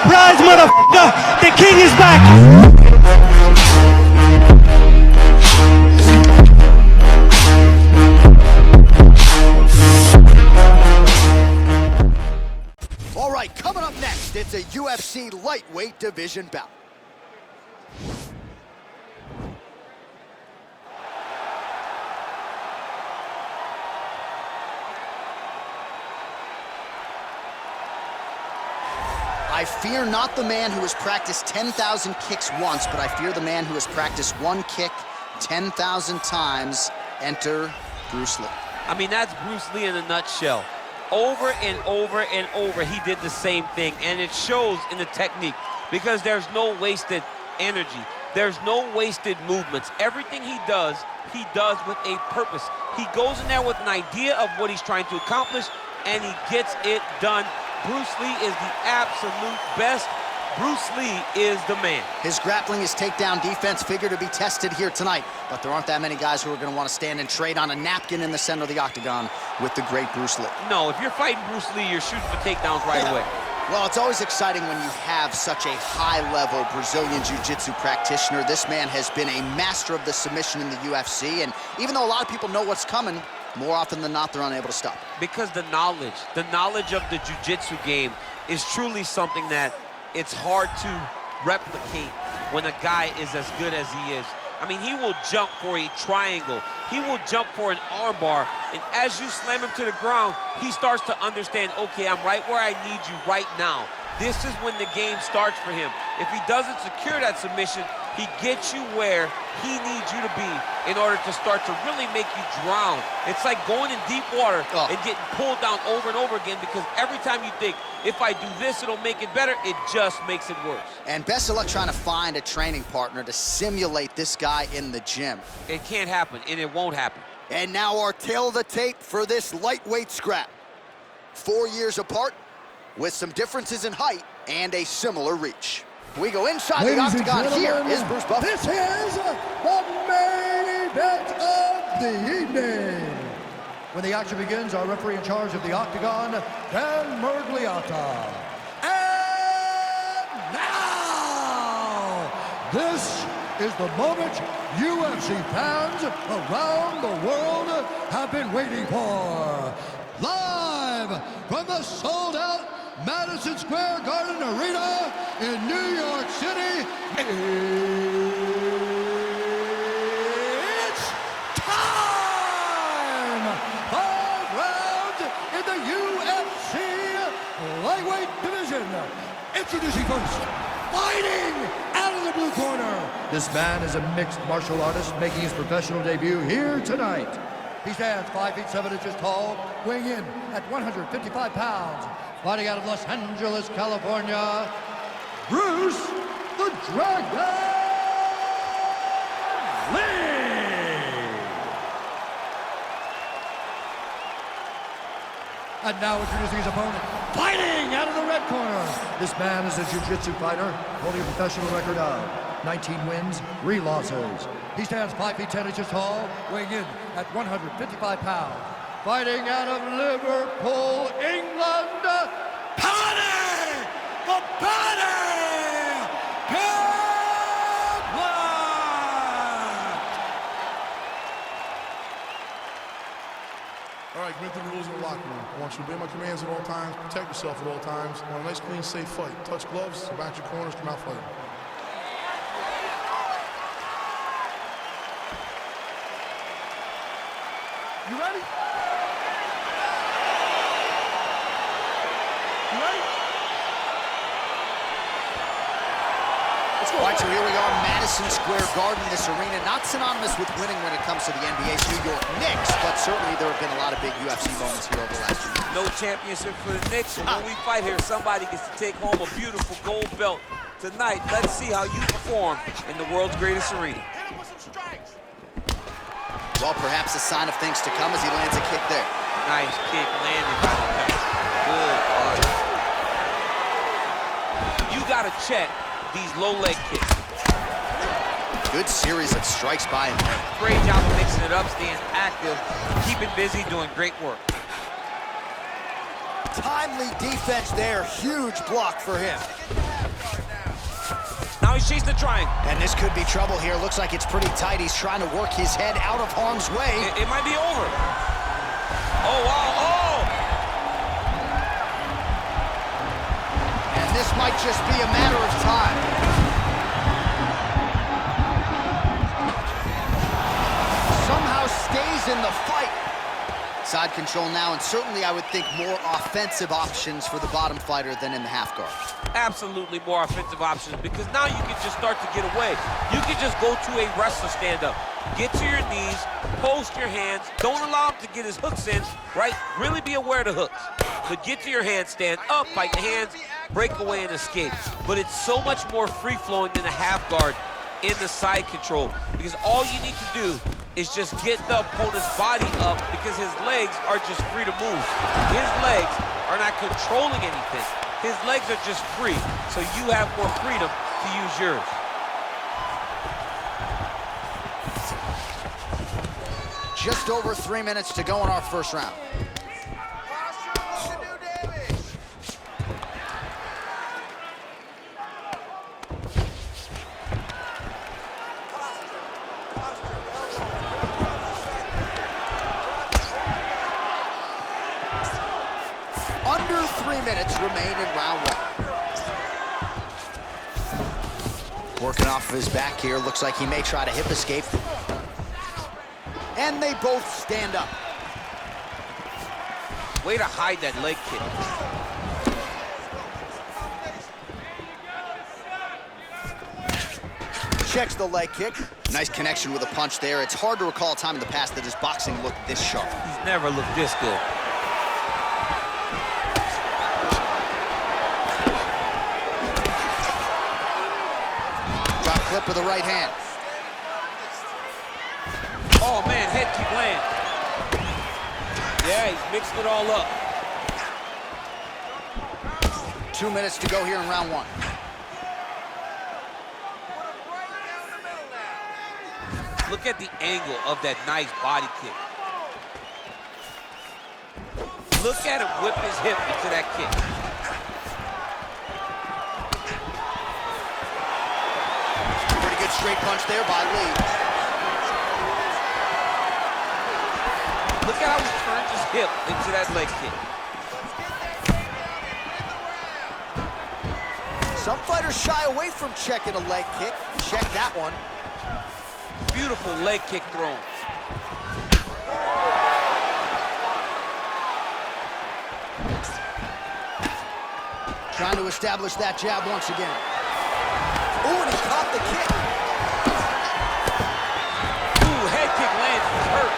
Surprise, motherfucker! The king is back! All right, coming up next, it's a UFC lightweight division bout. I fear not the man who has practiced 10,000 kicks once, but I fear the man who has practiced one kick 10,000 times. Enter Bruce Lee. I mean, that's Bruce Lee in a nutshell. Over and over and over, he did the same thing, and it shows in the technique because there's no wasted energy. There's no wasted movements. Everything he does with a purpose. He goes in there with an idea of what he's trying to accomplish, and he gets it done. Bruce Lee is the absolute best. Bruce Lee is the man. His grappling, his takedown defense figure to be tested here tonight, but there aren't that many guys who are going to want to stand and trade on a napkin in the center of the octagon with the great Bruce Lee. No, if you're fighting Bruce Lee, you're shooting for takedowns right away. Well, it's always exciting when you have such a high-level Brazilian Jiu-Jitsu practitioner. This man has been a master of the submission in the UFC, and even though a lot of people know what's coming, more often than not, they're unable to stop. Because the knowledge of the Jiu-Jitsu game is truly something that it's hard to replicate when a guy is as good as he is. I mean, he will jump for a triangle. He will jump for an armbar. And as you slam him to the ground, he starts to understand, okay, I'm right where I need you right now. This is when the game starts for him. If he doesn't secure that submission, he gets you where he needs you to be in order to start to really make you drown. It's like going in deep water and getting pulled down over and over again, because every time you think, if I do this, it'll make it better, it just makes it worse. And best of luck trying to find a training partner to simulate this guy in the gym. It can't happen, and it won't happen. And now our tail of the tape for this lightweight scrap. 4 years apart, with some differences in height and a similar reach. We go inside the octagon. Here is Bruce Buffer. This is the main event of the evening. When the action begins, our referee in charge of the octagon, Dan Mergliata. And now, this is the moment UFC fans around the world have been waiting for. Live from the sold-out Madison Square Garden Arena in New York City, it's time! 5 rounds in the UFC lightweight division. Introducing first, fighting out of the blue corner. This man is a mixed martial artist making his professional debut here tonight. He stands 5 feet 7 inches tall, weighing in at 155 pounds. Fighting out of Los Angeles, California, Bruce the Dragon Lee! And now introducing his opponent, fighting out of the red corner. This man is a jiu-jitsu fighter, holding a professional record of 19 wins, 3 losses. He stands 5 feet 10 inches tall, weighing in at 155 pounds. Fighting out of Liverpool, England, Paddy! The Paddy Pimblett! All right, commit the rules in the locker room. I want you to obey my commands at all times, protect yourself at all times. I want a nice, clean, safe fight. Touch gloves, back your corners, come out fighting. You ready? All right, so here we are, Madison Square Garden. This arena not synonymous with winning when it comes to the NBA's New York Knicks, but certainly there have been a lot of big UFC moments here over the last few years. No championship for the Knicks, so when we fight here, somebody gets to take home a beautiful gold belt. Tonight, let's see how you perform in the world's greatest arena. Well, perhaps a sign of things to come as he lands a kick there. Nice kick landed by the guy. Good art. You got to check these low leg kicks. Good series of strikes by him there. Great job of mixing it up, staying active, keeping busy, doing great work. Timely defense there, huge block for him. he's chasing the triangle. And this could be trouble here. Looks like it's pretty tight. He's trying to work his head out of harm's way. It might be over. Oh, wow, oh! And this might just be a matter of time. Somehow stays in the fight. Side control now, and certainly I would think more offensive options for the bottom fighter than in the half guard. Absolutely more offensive options, because now you can just start to get away. You can just go to a wrestler stand-up. Get to your knees, post your hands, don't allow him to get his hooks in, right? Really be aware of the hooks. But get to your hands, stand up, fight the hands, break away and escape. But it's so much more free-flowing than a half guard in the side control, because all you need to do is just get the opponent's body up, because his legs are just free to move. His legs are not controlling anything. His legs are just free, so you have more freedom to use yours. Just over 3 minutes to go in our first round. Under 3 minutes remain in round one. Working off of his back here. Looks like he may try to hip escape. And they both stand up. Way to hide that leg kick. Checks the leg kick. Nice connection with a punch there. It's hard to recall a time in the past that his boxing looked this sharp. He's never looked this good. Drop clip with the right hand. Oh, man, head kick land. Yeah, he's mixing it all up. 2 minutes to go here in round one. Look at the angle of that nice body kick. Look at him whip his hip into that kick. Pretty good straight punch there by Lee. Look at how he turns his hip into that leg kick. Some fighters shy away from checking a leg kick. Check that one. Beautiful leg kick thrown. Trying to establish that jab once again. Oh, and he caught the kick. Ooh, head kick lands, he's hurt.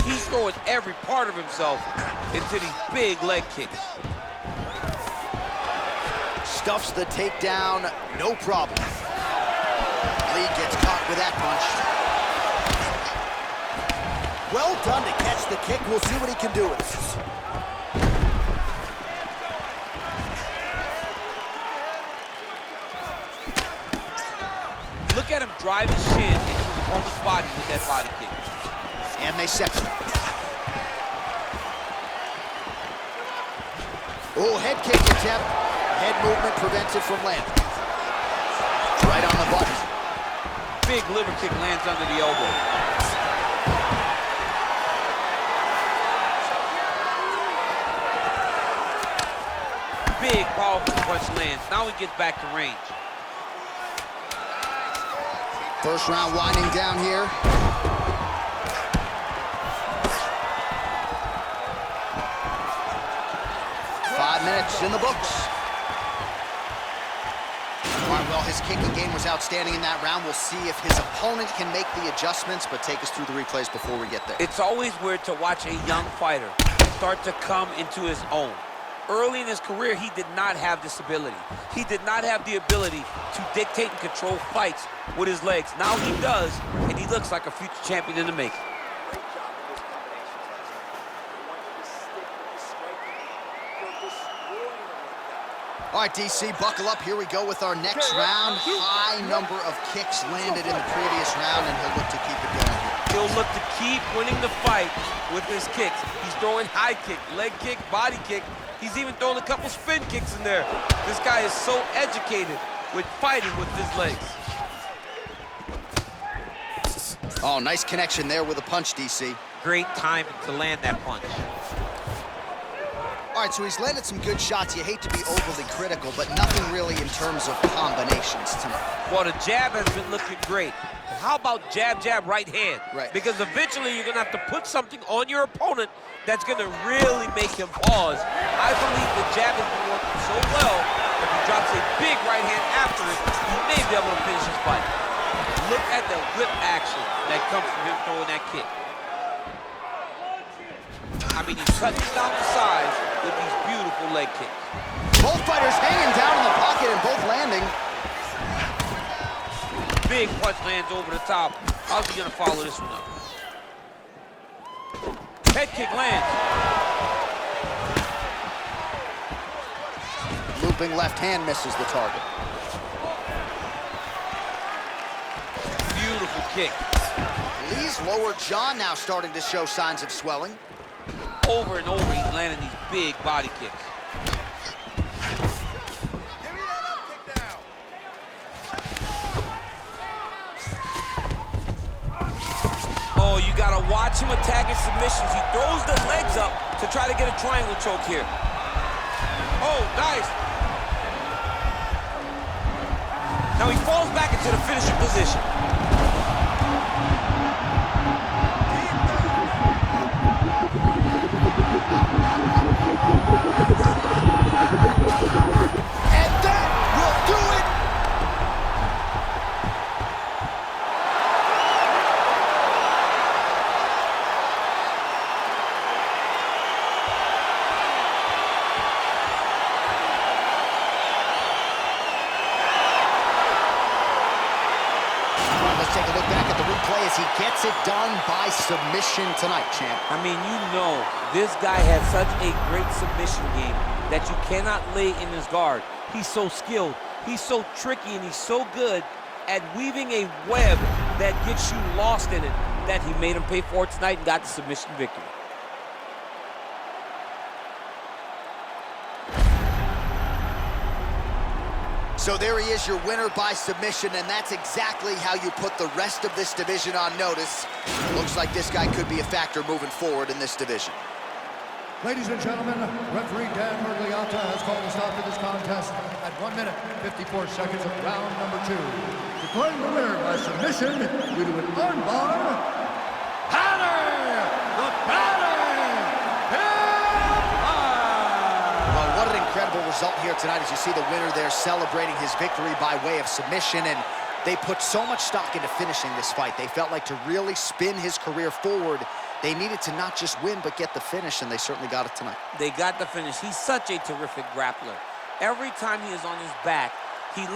He's throwing every part of himself into these big leg kicks. Stuffs the takedown, no problem. Lee gets caught with that punch. Well done to catch the kick. We'll see what he can do with it. Look at him drive his shin into his opponent's body with that body kick. And they separate. Oh, head kick attempt. Head movement prevented from landing. Right on the button. Big liver kick lands under the elbow. Big, powerful punch lands. Now he gets back to range. First round winding down here. Minutes in the books. All right, well, his kicking game was outstanding in that round. We'll see if his opponent can make the adjustments, but take us through the replays before we get there. It's always weird to watch a young fighter start to come into his own. Early in his career, he did not have this ability. He did not have the ability to dictate and control fights with his legs. Now he does, and he looks like a future champion in the making. All right, DC, buckle up. Here we go with our next round. High number of kicks landed in the previous round, and he'll look to keep it going here. He'll look to keep winning the fight with his kicks. He's throwing high kick, leg kick, body kick, He's even throwing a couple spin kicks in there. This guy is so educated with fighting with his legs. Oh, nice connection there with a punch, DC. Great time to land that punch. All right, so he's landed some good shots. You hate to be overly critical, but nothing really in terms of combinations tonight. Well, the jab has been looking great. How about jab, jab, right hand? Right. Because eventually you're going to have to put something on your opponent that's going to really make him pause. I believe the jab has been working so well, if he drops a big right hand after it, he may be able to finish his fight. Look at the whip action that comes from him throwing that kick. I mean, he's cutting down the size with these beautiful leg kicks. Both fighters hanging down in the pocket and both landing. Big punch lands over the top. How's he gonna follow this one up? Head kick lands. Looping left hand misses the target. Beautiful kick. Lee's lower jaw now starting to show signs of swelling. Over and over, he's landing these big body kicks. Oh, you gotta watch him attacking submissions. He throws the legs up to try to get a triangle choke here. Oh, nice. Now he falls back into the finishing position. And that will do it. Let's take a look back at the replay as he gets it done by submission tonight, champ. I mean, you know, this guy has such a great submission game that you cannot lay in his guard. He's so skilled, he's so tricky, and he's so good at weaving a web that gets you lost in it that he made him pay for it tonight and got the submission victory. So there he is, your winner by submission, and that's exactly how you put the rest of this division on notice. Looks like this guy could be a factor moving forward in this division. Ladies and gentlemen, referee Dan Murgliata has called a stop to this contest at 1 minute, 54 seconds of round number 2. Declaring the winner by submission due to an armbar, Paddy Pimblett! Well, what an incredible result here tonight as you see the winner there celebrating his victory by way of submission, and they put so much stock into finishing this fight. They felt like to really spin his career forward, they needed to not just win, but get the finish, and they certainly got it tonight. They got the finish. He's such a terrific grappler. Every time he is on his back, he looks